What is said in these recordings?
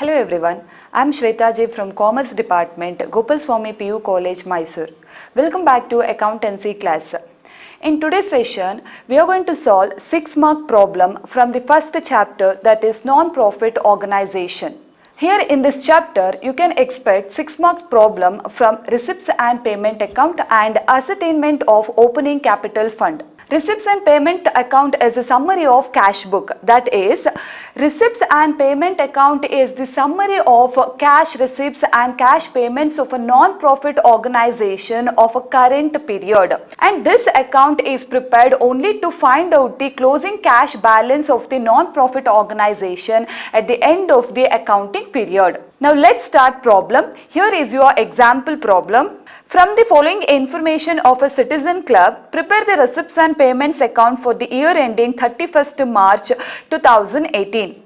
Hello everyone, I am Shweta J from Commerce Department, Gopalswamy PU College, Mysore. Welcome back to Accountancy class. In today's session, we are going to solve 6-mark problem from the first chapter, that is non-profit organization. Here in this chapter, you can expect 6-mark problem from receipts and payment account and ascertainment of opening capital fund. Receipts and payment account is a summary of cash book. That is, receipts and payment account is the summary of cash receipts and cash payments of a non-profit organization of a current period. And this account is prepared only to find out the closing cash balance of the non-profit organization at the end of the accounting period. Now let's start problem. Here is your example problem. From the following information of a citizen club, prepare the receipts and payments account for the year ending 31st March 2018.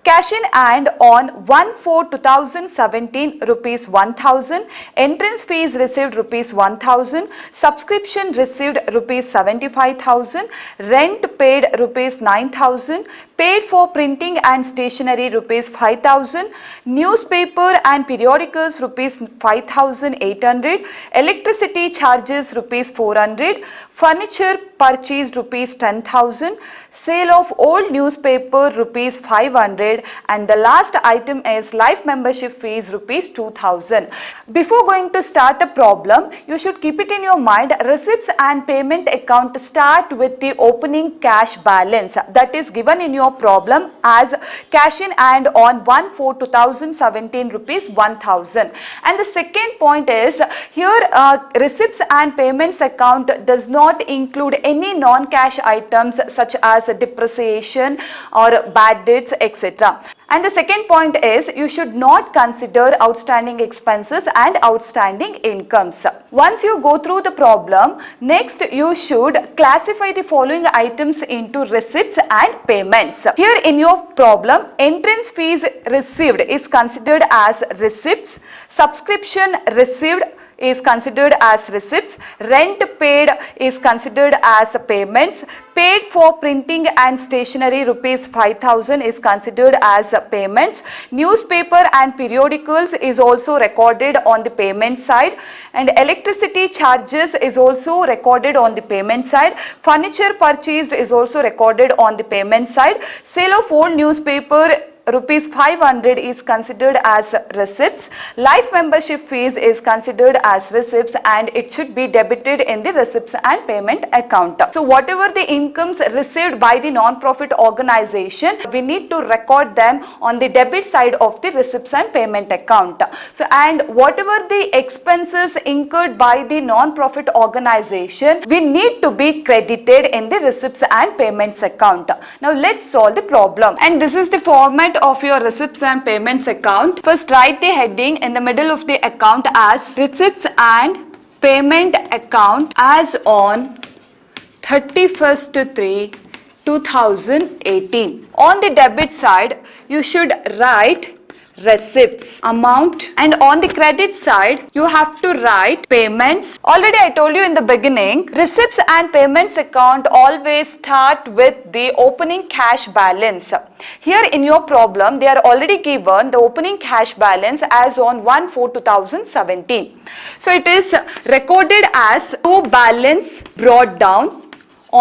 Cash in and on 1/4/2017 rupees 1000, entrance fees received rupees 1000, subscription received rupees 75,000, rent paid rupees 9,000, paid for printing and stationery rupees 5,000, newspaper and periodicals rupees 5,800, electricity charges rupees 400, furniture purchased rupees 10,000, sale of old newspaper rupees 500, and the last item is life membership fees rupees 2,000. Before going to start a problem, you should keep it in your mind, receipts and payment account start with the opening cash balance that is given in your problem as cash in and on 1/4/2017 rupees 1000. And the second point is here receipts and payments account does not include any non-cash items such as depreciation or bad debts, etc. And the second point is you should not consider outstanding expenses and outstanding incomes. Once you go through the problem, next you should classify the following items into receipts and payments. Here in your problem, entrance fees received is considered as receipts, subscription received is considered as receipts, rent paid is considered as payments, paid for printing and stationery rupees 5,000 is considered as payments, newspaper and periodicals is also recorded on the payment side, and electricity charges is also recorded on the payment side, furniture purchased is also recorded on the payment side, sale of old newspaper rupees 500 is considered as receipts, life membership fees is considered as receipts, and it should be debited in the receipts and payment account. So whatever the incomes received by the non-profit organization, we need to record them on the debit side of the receipts and payment account. So and whatever the expenses incurred by the non-profit organization, we need to be credited in the receipts and payments account. Now let's solve the problem, and this is the format of your receipts and payments account. First, write the heading in the middle of the account as receipts and payment account as on 31st/3/2018. On the debit side, you should write receipts amount, and on the credit side you have to write payments. Already I told you in the beginning, receipts and payments account always start with the opening cash balance. Here in your problem they are already given the opening cash balance as on 1/4/2017. So it is recorded as to balance brought down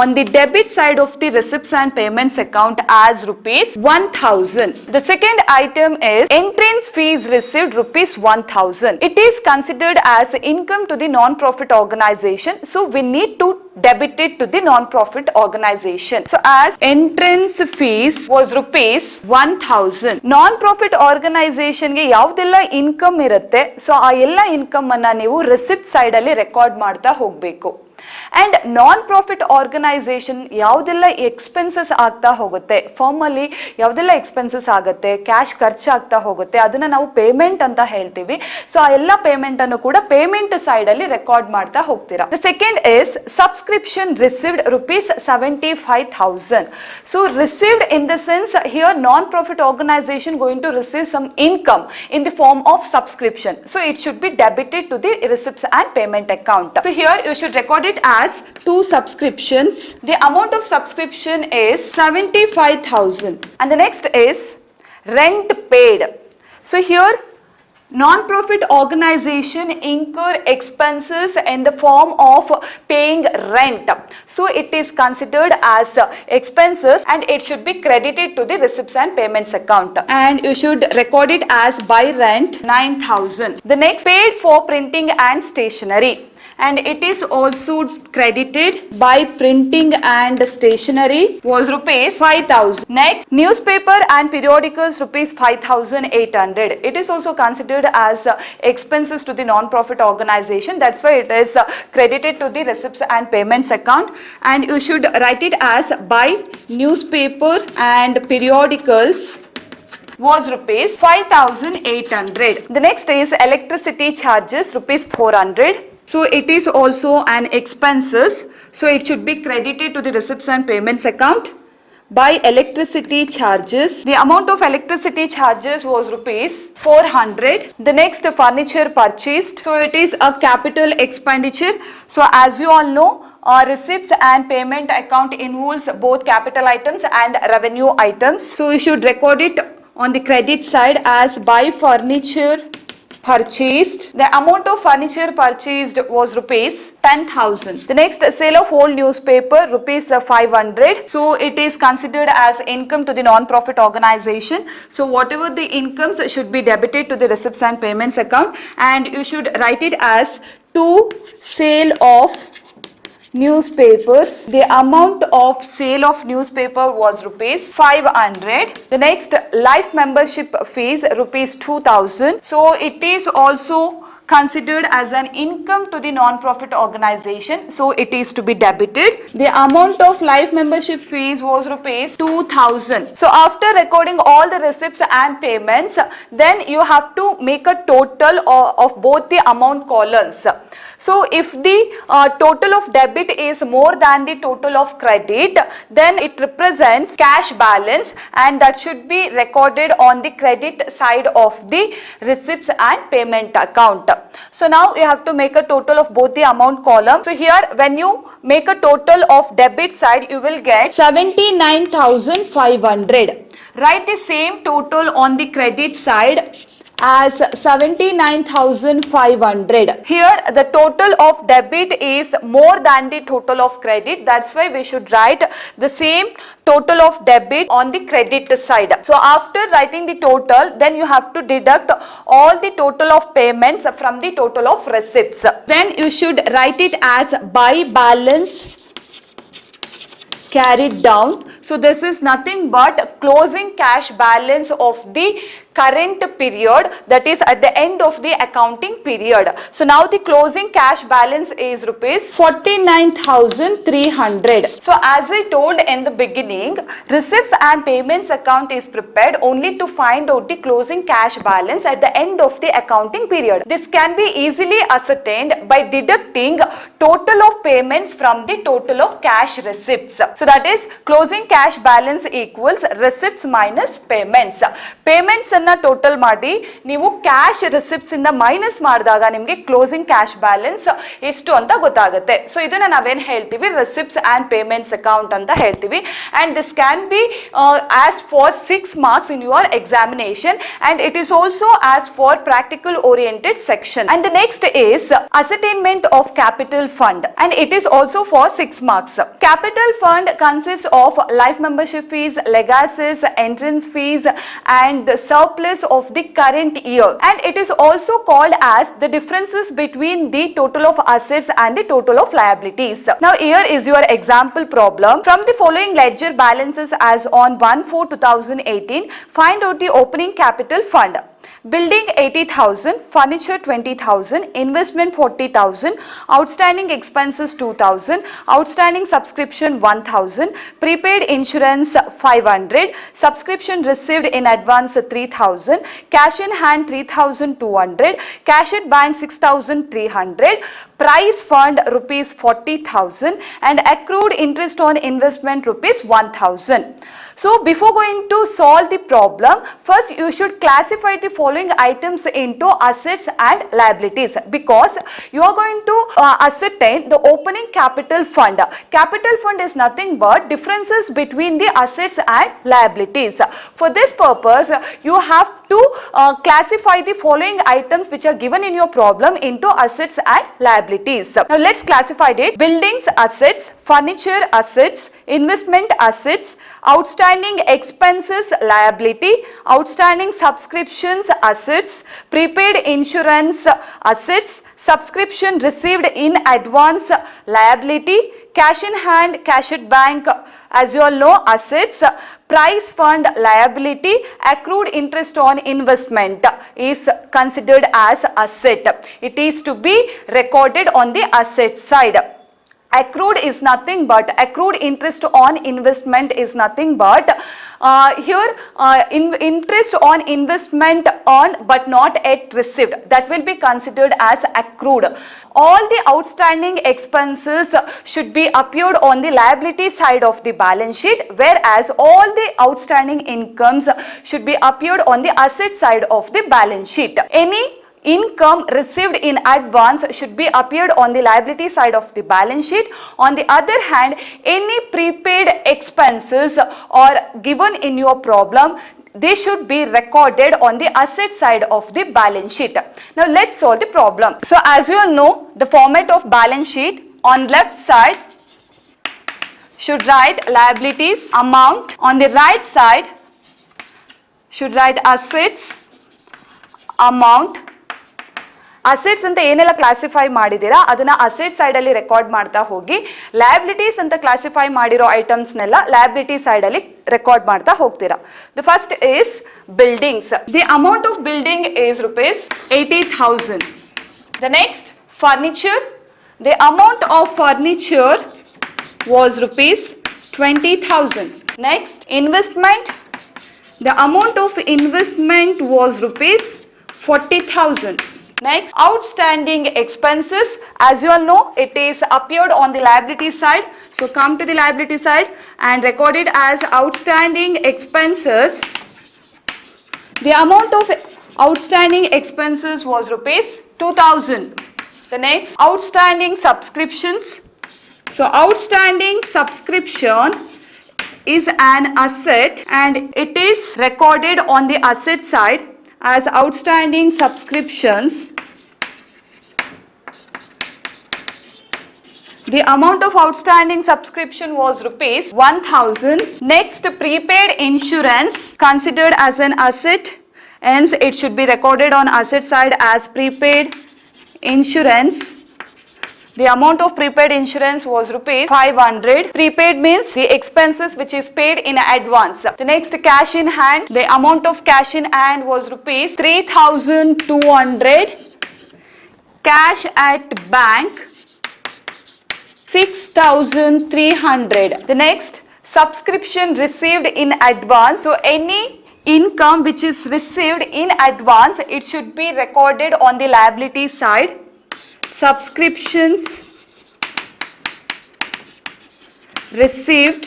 on the debit side of the receipts and payments account as rupees 1000. The second item is entrance fees received rupees 1000. It is considered as income to the non-profit organization, so we need to debit it to the non-profit organization. So as entrance fees was rupees 1000, non-profit organization ಗೆ ಯಾವುದೆಲ್ಲ income ಇರುತ್ತೆ, so ಆ ಎಲ್ಲ income ಅನ್ನ ನೀವು receipt side ಅಲ್ಲಿ record ಮಾಡ್ತಾ ಹೋಗಬೇಕು. ಅಂಡ್ ನಾನ್ ಪ್ರಾಫಿಟ್ ಆರ್ಗನೈಸೇಷನ್ ಯಾವುದೆಲ್ಲ ಎಕ್ಸ್ಪೆನ್ಸಸ್ ಆಗ್ತಾ ಹೋಗುತ್ತೆ, ಫರ್ಮ್ ಅಲ್ಲಿ ಯಾವುದೆಲ್ಲ ಎಕ್ಸ್ಪೆನ್ಸಸ್ ಆಗುತ್ತೆ, ಕ್ಯಾಶ್ ಖರ್ಚಾಗ್ತಾ ಹೋಗುತ್ತೆ, ಅದನ್ನ ನಾವು ಪೇಮೆಂಟ್ ಅಂತ ಹೇಳ್ತೀವಿ. ಸೊ ಆ ಎಲ್ಲ ಪೇಮೆಂಟ್ ಅನ್ನು ಕೂಡ ಪೇಮೆಂಟ್ ಸೈಡ್ ಅಲ್ಲಿ ರೆಕಾರ್ಡ್ ಮಾಡ್ತಾ ಹೋಗ್ತೀರಾ. The second is subscription received rupees 75,000. So received in the sense here non-profit organization going to receive some income in the form of subscription. So it should be debited to the receipts and payment account. So here you should record it as 2 subscriptions. The amount of subscription is 75,000. And the next is rent paid. So here non-profit organization incur expenses in the form of paying rent. So it is considered as expenses and it should be credited to the receipts and payments account. And you should record it as by rent 9,000. The next, paid for printing and stationery. And it is also credited by printing and stationery was rupees 5,000. Next, newspaper and periodicals rupees 5,800. It is also considered as expenses to the non-profit organization. That's why it is credited to the receipts and payments account. And you should write it as by newspaper and periodicals was rupees 5,800. The next is electricity charges rupees 400. So it is also an expenses. So it should be credited to the receipts and payments account. By electricity charges, the amount of electricity charges was rupees 400. The next, furniture purchased. So it is a capital expenditure. So as you all know, receipts and payment account involves both capital items and revenue items. So you should record it on the credit side as by furniture purchased. The amount of furniture purchased was rupees 10,000. The next, sale of whole newspaper rupees 500. So it is considered as income to the non-profit organization. So whatever the incomes should be debited to the receipts and payments account, and you should write it as to sale of newspapers. The amount of sale of newspaper was rupees 500. The next, life membership fees rupees 2,000. So it is also considered as an income to the non-profit organization. So it is to be debited. The amount of life membership fees was rupees 2,000. So after recording all the receipts and payments, then you have to make a total of both the amount columns. So if the total of debit is more than the total of credit, then it represents cash balance, and that should be recorded on the credit side of the receipts and payment account. So now you have to make a total of both the amount column. So here when you make a total of debit side, you will get 79,500. Write the same total on the credit side as 79,500. Here the total of debit is more than the total of credit. That's why we should write the same total of debit on the credit side. So after writing the total, then you have to deduct all the total of payments from the total of receipts. Then you should write it as by balance carried down. So this is nothing but closing cash balance of the current period, that is at the end of the accounting period. So now the closing cash balance is rupees 49,300. So as I told in the beginning, receipts and payments account is prepared only to find out the closing cash balance at the end of the accounting period. This can be easily ascertained by deducting total of payments from the total of cash receipts. So that is closing cash balance equals receipts minus payments. Payments total ಮಾಡಿ ನೀವು cash receipts ಇಂದ minus ಮಾಡಿದಾಗ ನಿಮಗೆ closing cash balance ಎಷ್ಟು ಅಂತ ಗೊತ್ತಾಗುತ್ತೆ. So ಇದನ್ನ ನಾವೇನ್ ಹೇಳ್ತೀವಿ, ರಿಸಿಪ್ಟ್ಸ್ ಅಂಡ್ ಪೇಮೆಂಟ್ಸ್ ಅಕೌಂಟ್ ಅಂತ ಹೇಳ್ತೀವಿ. And this can be as for 6 marks in your examination, and it is also as for practical oriented section. And the next is ascertainment of capital fund, and it is also for 6 marks. Capital fund consists of life membership fees, legacies, entrance fees, and the surplus of the current year, and it is also called as the differences between the total of assets and the total of liabilities. Now here is your example problem. From the following ledger balances as on 1/4/2018, find out the opening capital fund. Building 80,000, furniture 20,000, investment 40,000, outstanding expenses 2,000, outstanding subscription 1,000, prepaid insurance 500, subscription received in advance 3,000, cash in hand 3,200, cash at bank 6,300, price fund rupees 40,000, and accrued interest on investment rupees 1,000. So before going to solve the problem, first you should classify the following following items into assets and liabilities, because you are going to ascertain the opening capital fund. Capital fund is nothing but differences between the assets and liabilities. For this purpose, you have to classify the following items which are given in your problem into assets and liabilities. Now let's classify it. Buildings assets, furniture assets, investment assets, outstanding expenses liability, outstanding subscriptions assets, prepaid insurance assets, subscription received in advance liability, cash in hand, cash at bank, as you all know, assets, price fund liability, accrued interest on investment is considered as asset. It is to be recorded on the asset side. Accrued is nothing but, accrued interest on investment is nothing but interest on investment on but not yet received, that will be considered as accrued. All the outstanding expenses should be appeared on the liability side of the balance sheet, whereas all the outstanding incomes should be appeared on the asset side of the balance sheet. Any income received in advance should be appeared on the liability side of the balance sheet. On the other hand, any prepaid expenses are given in your problem, they should be recorded on the asset side of the balance sheet. Now let's solve the problem. So as you all know, the format of balance sheet, on left side should write liabilities amount, on the right side should write assets amount. Assets ಅಂತ ಏನೆಲ್ಲ classify ಮಾಡಿದ್ದೀರಾ ಅದನ್ನ asset side ಅಲ್ಲಿ record ಮಾಡ್ತಾ ಹೋಗಿ, liabilities ಅಂತ classify ಮಾಡಿರೋ ಐಟಮ್ಸ್ನೆಲ್ಲ liability side ಅಲ್ಲಿ ರೆಕಾರ್ಡ್ ಮಾಡ್ತಾ ಹೋಗ್ತೀರಾ. The first is buildings. The amount of building is rupees 80,000. The next furniture. The amount of furniture was rupees 20,000. Next investment. The amount of investment was rupees 40,000. Next, outstanding expenses. As you all know, it is appeared on the liability side. So come to the liability side and record it as outstanding expenses. The amount of outstanding expenses was rupees 2,000. The next, outstanding subscriptions. So outstanding subscription is an asset and it is recorded on the asset side as outstanding subscriptions. The amount of outstanding subscription was rupees 1,000. Next, prepaid insurance considered as an asset, hence it should be recorded on asset side as prepaid insurance. The amount of prepaid insurance was rupees 500. Prepaid means the expenses which is paid in advance. The next, cash in hand. The amount of cash in hand was rupees 3,200. Cash at bank 6,300. The next, subscription received in advance. So any income which is received in advance, it should be recorded on the liability side. Subscriptions received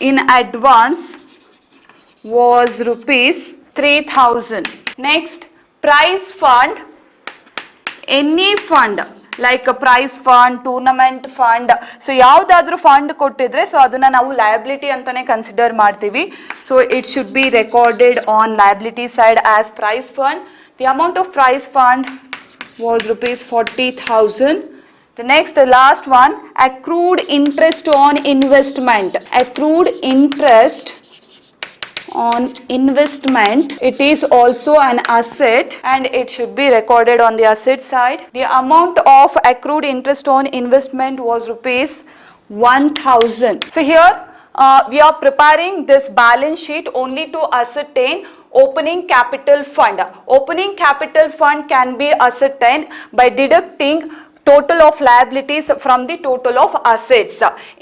in advance was rupees 3,000. Next, prize fund. Any fund like a prize fund, tournament fund. So ಯಾವುದಾದ್ರೂ fund ಕೊಟ್ಟಿದ್ರೆ so ಅದನ್ನ ನಾವು liability ಅಂತಾನೆ consider ಮಾಡ್ತೀವಿ. So it should be recorded on liability side as prize fund. The amount of prize fund was rupees 40,000. The next, the last one, accrued interest on investment. Accrued interest on investment, it is also an asset and it should be recorded on the asset side. The amount of accrued interest on investment was rupees 1,000. So here we are preparing this balance sheet only to ascertain opening capital fund. Opening capital fund can be ascertained by deducting total of liabilities from the total of assets.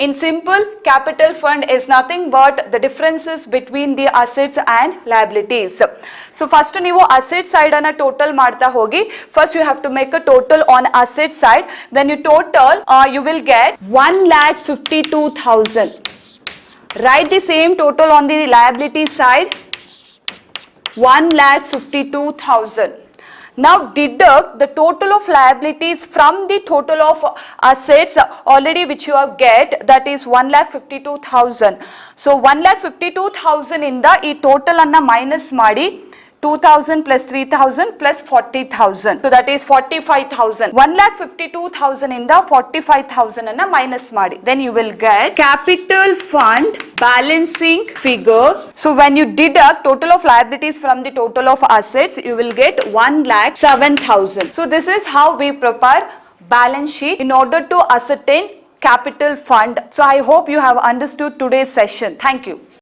In simple, capital fund is nothing but the differences between the assets and liabilities. So first ನೀವು asset side ಅನ್ನ total ಮಾಡ್ತಾ ಹೋಗಿ. First you have to make a total on asset side. Then you total, you will get 1,52,000. Write the same total on the liability side. 1,52,000. Now deduct the total of liabilities from the total of assets already which you have get, that is 1,52,000. So 1,52,000 ಇಂದ ಈ total ಅನ್ನ minus ಮಾಡಿ 2,000 plus 3,000 plus 40,000. So that is 45,000. 1,52,000 ಇಂದ 45,000 ಅನ್ನ minus ಮಾಡಿ. Then you will get capital fund balancing figure. So when you deduct total of liabilities from the total of assets, you will get 1,07,000. So this is how we prepare balance sheet in order to ascertain capital fund. So I hope you have understood today's session. Thank you.